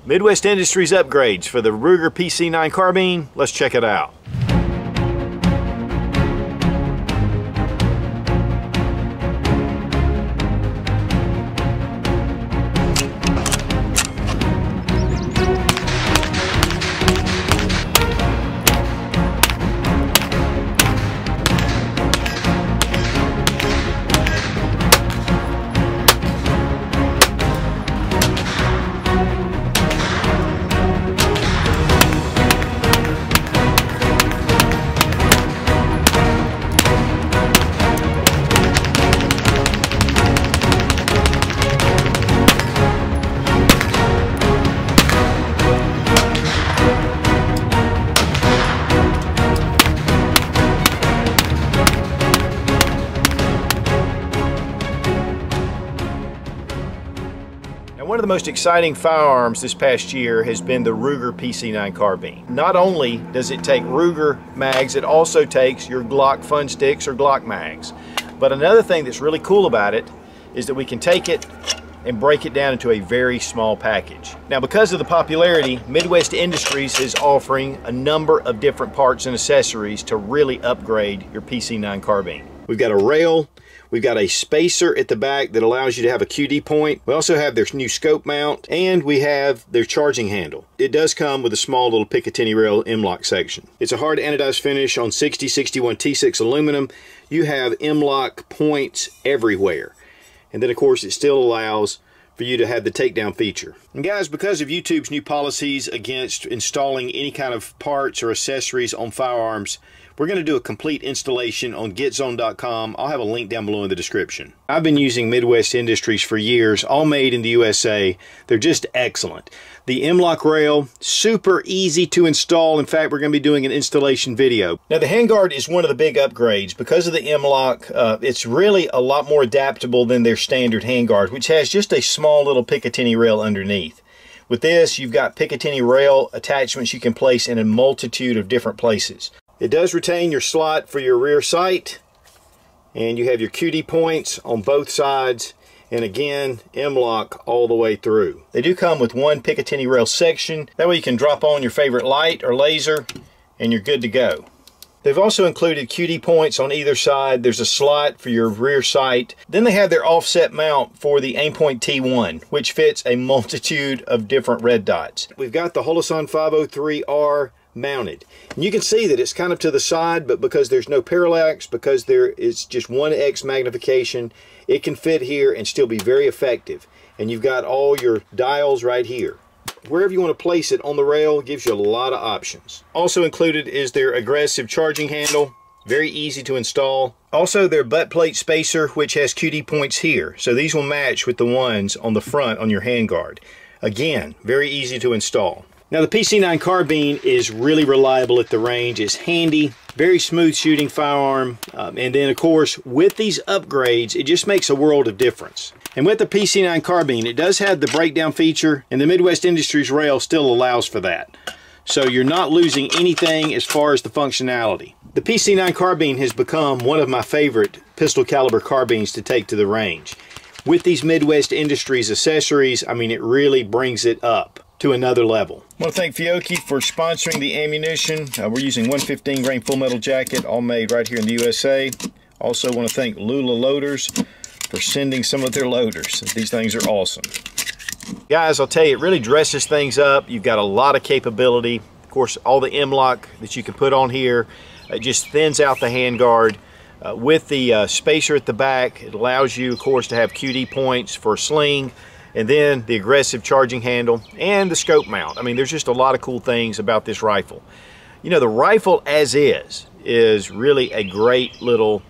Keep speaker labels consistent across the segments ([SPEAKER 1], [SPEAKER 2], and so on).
[SPEAKER 1] Midwest Industries upgrades for the Ruger PC9 carbine. Let's check it out. One of the most exciting firearms this past year has been the Ruger PC9 carbine. Not only does it take Ruger mags, it also takes your Glock fun sticks or Glock mags. But another thing that's really cool about it is that we can take it and break it down into a very small package. Now, because of the popularity, Midwest Industries is offering a number of different parts and accessories to really upgrade your PC9 carbine. We've got a rail, we've got a spacer at the back that allows you to have a QD point. We also have their new scope mount, and we have their charging handle. It does come with a small little Picatinny rail M-Lok section. It's a hard anodized finish on 6061 T6 aluminum. You have M-Lok points everywhere. And then of course it still allows for you to have the takedown feature. And guys, because of YouTube's new policies against installing any kind of parts or accessories on firearms, we're going to do a complete installation on GetZone.com. I'll have a link down below in the description. I've been using Midwest Industries for years, all made in the USA. They're just excellent. The M-Lok rail, super easy to install. In fact, we're going to be doing an installation video. Now, the handguard is one of the big upgrades. Because of the M-Lok, it's really a lot more adaptable than their standard handguard, which has just a small little Picatinny rail underneath. With this, you've got Picatinny rail attachments you can place in a multitude of different places. It does retain your slot for your rear sight, and you have your QD points on both sides, and again, M-Lok all the way through. They do come with one Picatinny rail section. That way you can drop on your favorite light or laser, and you're good to go. They've also included QD points on either side. There's a slot for your rear sight. Then they have their offset mount for the Aimpoint T1, which fits a multitude of different red dots. We've got the Holosun 503R mounted. And you can see that it's kind of to the side, but because there's no parallax, because there is just 1x magnification, it can fit here and still be very effective. And you've got all your dials right here. Wherever you want to place it on the rail gives you a lot of options. Also included is their aggressive charging handle, very easy to install. Also their butt plate spacer, which has QD points here. So these will match with the ones on the front on your handguard. Again, very easy to install. Now the PC9 carbine is really reliable at the range. It's handy, very smooth shooting firearm. And then of course, with these upgrades, it just makes a world of difference. And with the PC9 carbine, it does have the breakdown feature, and the Midwest Industries rail still allows for that. So you're not losing anything as far as the functionality. The PC9 carbine has become one of my favorite pistol caliber carbines to take to the range. With these Midwest Industries accessories, I mean, it really brings it up to another level. I want to thank Fiocchi for sponsoring the ammunition. We're using 115 grain full metal jacket, all made right here in the USA. Also want to thank Lula Loaders for sending some of their loaders. These things are awesome. Guys, I'll tell you, it really dresses things up. You've got a lot of capability. Of course, all the M-Lok that you can put on here, it just thins out the handguard. With the spacer at the back, it allows you, of course, to have QD points for a sling, and then the aggressive charging handle and the scope mount. I mean, there's just a lot of cool things about this rifle. You know, the rifle as is really a great little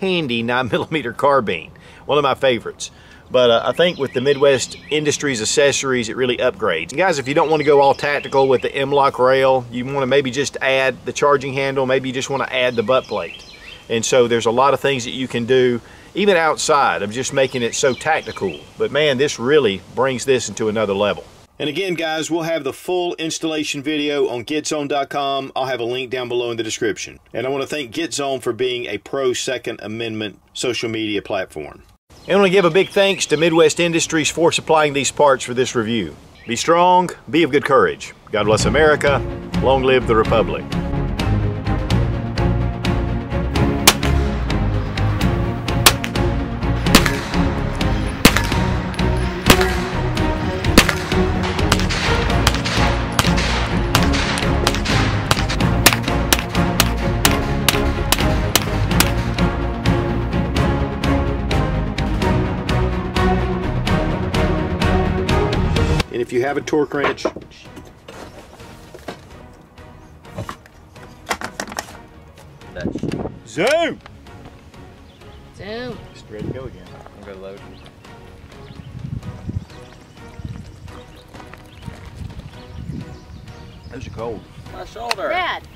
[SPEAKER 1] handy 9mm carbine. One of my favorites. But I think with the Midwest Industries accessories, it really upgrades. And guys, if you don't want to go all tactical with the M-Lok rail, you want to maybe just add the charging handle, maybe you just want to add the butt plate. And so there's a lot of things that you can do, even outside of just making it so tactical. But man, this really brings this into another level. And again, guys, we'll have the full installation video on GetZone.com. I'll have a link down below in the description. And I want to thank GetZone for being a pro Second Amendment social media platform. And I want to give a big thanks to Midwest Industries for supplying these parts for this review. Be strong, be of good courage. God bless America. Long live the Republic. And if you have a torque wrench, zoom!
[SPEAKER 2] Zoom.
[SPEAKER 1] Just ready to go again.
[SPEAKER 3] I'm gonna load.
[SPEAKER 1] Those are cold.
[SPEAKER 3] My shoulder.
[SPEAKER 2] Dad,